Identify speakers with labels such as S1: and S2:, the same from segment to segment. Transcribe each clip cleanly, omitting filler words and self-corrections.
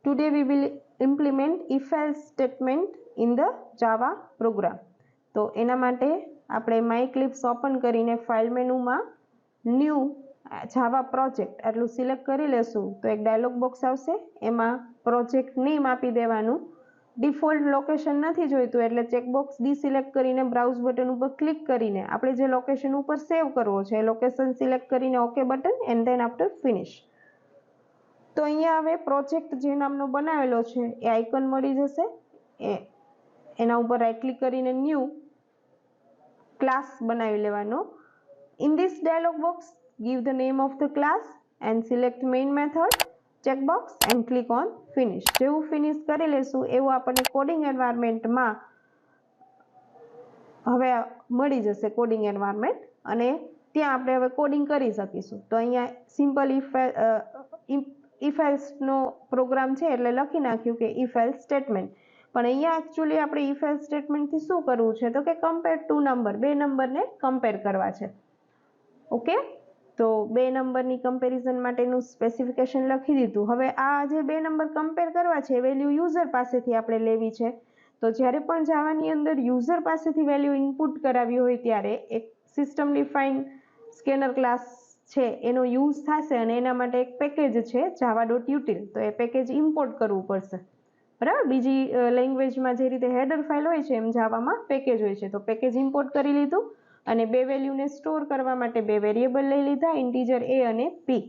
S1: Today we will implement if-else statement in the Java program. તો એના માટે આપણે MyEclipse ઓપન કરીને ફાઇલ મેનુમાં ન્યૂ જાવા પ્રોજેક્ટ આટલું સિલેક્ટ કરી લેશું તો એક ડાયલોગ બોક્સ આવશે. એમાં પ્રોજેક્ટ નેમ આપી દેવાનું. ડિફોલ્ટ લોકેશન નથી જોઈતું એટલે ચેકબોક્સ ડિસિલેક્ટ કરીને બ્રાઉઝ બટન ઉપર ક્લિક કરીને આપણે જે લોકેશન ઉપર સેવ કરવો છે એ લોકેશન સિલેક્ટ કરીને okay button and then after finish. તો અહીંયા હવે પ્રોજેક્ટ જે નામનો બનાવેલો છે એ આઇકન મળી જશે. એના ઉપર રાઈટ ક્લિક કરીને ન્યૂ ક્લાસ બનાવી લેવાનો. In this dialog box give the name of the class and select main method checkbox and click on finish. જેવું ફિનિશ કરી લેશું એવું આપણને કોડિંગ એન્વાયરમેન્ટમાં હવે મળી જશે કોડિંગ એન્વાયરમેન્ટ અને ત્યાં આપણે હવે કોડિંગ કરી શકીશું. તો અહીંયા સિમ્પલ if else નો પ્રોગ્રામ છે એટલે લખી નાખ્યું કે if else સ્ટેટમેન્ટ. પણ અહીંયા એકચ્યુઅલી આપણે if else સ્ટેટમેન્ટથી શું કરવું છે તો કે કમ્પેર ટુ નંબર, બે નંબરને કમ્પેર કરવા છે. ઓકે, તો બે નંબરની કમ્પેરિઝન માટેનું સ્પેસિફિકેશન લખી દીધું. હવે આ જે બે નંબર કમ્પેર કરવા છે વેલ્યુ યુઝર પાસેથી આપણે લેવી છે. તો જ્યારે પણ જાવાની અંદર યુઝર પાસેથી વેલ્યુ ઇનપુટ કરાવી હોય ત્યારે એક સિસ્ટમ ડિફાઇન સ્કેનર ક્લાસ છે એનો યુઝ થશે અને એના માટે એક પેકેજ છે java.util. તો એ પેકેજ ઇમ્પોર્ટ કરવું પડશે. બરાબર, બીજી લેંગ્વેજમાં જે રીતે હેડર ફાઇલ હોય છે એમ જાવામાં પેકેજ હોય છે. તો પેકેજ ઇમ્પોર્ટ કરી લીધું અને બે વેલ્યુને સ્ટોર કરવા માટે બે વેરિયેબલ લઈ લીધા, ઇન્ટીજર a અને p.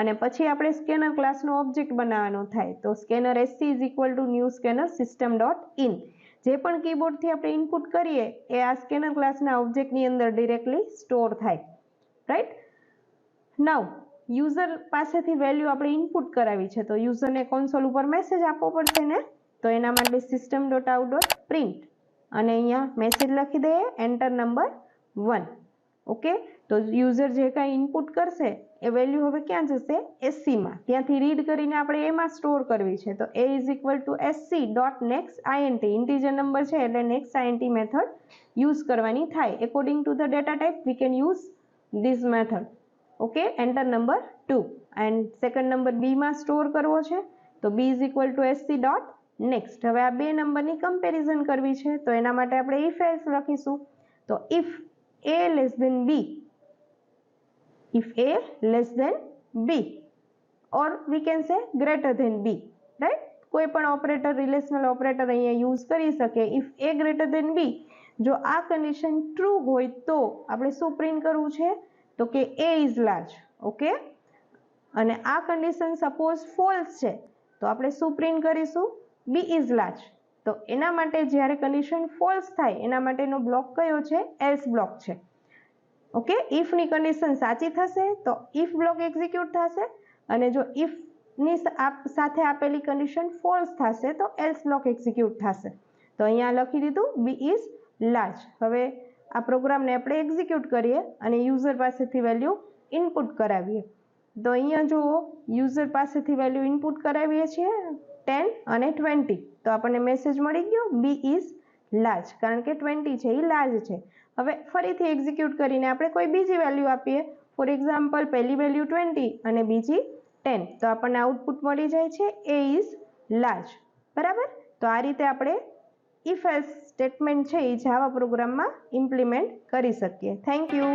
S1: અને પછી આપણે સ્કેનર ક્લાસનો ઓબ્જેક્ટ બનાવવાનો થાય. તો scanner sc is equal to new scanner system.in. જે પણ કીબોર્ડથી આપણે ઇનપુટ કરીએ એ આ સ્કેનર ક્લાસના ઓબ્જેક્ટની અંદર ડિરેક્ટલી સ્ટોર થાય. રાઈટ, નાઉ યુઝર પાસેથી વેલ્યુ આપણે ઇનપુટ કરાવી છે તો યુઝરને કોન્સોલ ઉપર મેસેજ આપવો પડશે ને. તો એના માટે system.out.print અને અહીંયા મેસેજ લખી દઈએ એન્ટર નંબર 1. ઓકે, તો યુઝર જે કાંઈ ઇનપુટ કરશે એ વેલ્યુ હવે ક્યાં જશે? SC માં. ત્યાંથી રીડ કરીને આપણે એમાં સ્ટોર કરવી છે. તો a is equal to sc.nextInt. Integer number છે એટલે nextInt મેથડ યુઝ કરવાની થાય. According to the data type we can use this method. Okay, enter number 2. And second number બીમાં સ્ટોર કરવો છે તો b is equal two sc.next. હવે આ બે નંબરની કમ્પેરિઝન કરવી છે તો એના માટે આપણે if else લખીશું. તો if a less than b, if a less than b or we can say greater than b, right? કોઈ પણ ઓપરેટર રિલેશનલ ઓપરેટર અહીંયા યુઝ કરી શકે. if a greater than b, જો આ કન્ડિશન ટ્રુ હોય તો આપણે શું પ્રિન્ટ કરવું છે તો કે a is large. ઓકે, અને આ કન્ડિશન સપોઝ ફોલ્સ છે તો આપણે શું પ્રિન્ટ કરીશું? b is large. તો એના માટે જ્યારે કન્ડિશન ફોલ્સ થાય એના માટેનો બ્લોક કયો છે? એલ્સ બ્લોક છે. ઓકે, ઇફની કન્ડિશન સાચી થશે તો ઇફ બ્લોક એક્ઝિક્યુટ થશે અને જો ઇફની સાથે આપેલી કન્ડિશન ફોલ્સ થશે તો એલ્સ બ્લોક એક્ઝિક્યુટ થશે. તો અહીંયા લખી દીધું b is large. હવે આ પ્રોગ્રામને આપણે એક્ઝિક્યુટ કરીએ અને યુઝર પાસેથી વેલ્યુ ઇનપુટ કરાવીએ. તો અહીંયા જુઓ યુઝર પાસેથી વેલ્યુ ઇનપુટ કરાવીએ છીએ 10 અને 20. તો આપણને મેસેજ મળી ગયો b is large કારણ કે 20 છે એ લાર્જ છે. હવે ફરીથી એક્ઝિક્યુટ કરીને આપણે કોઈ બીજી વેલ્યુ આપીએ. ફોર એક્ઝામ્પલ પહેલી વેલ્યુ 20 અને બીજી 10. તો આપણને આઉટપુટ મળી જાય છે a is large. બરાબર, તો આ રીતે આપણે if else સ્ટેટમેન્ટ છે એ જાવા પ્રોગ્રામમાં ઇમ્પ્લિમેન્ટ કરી શકીએ. Thank you.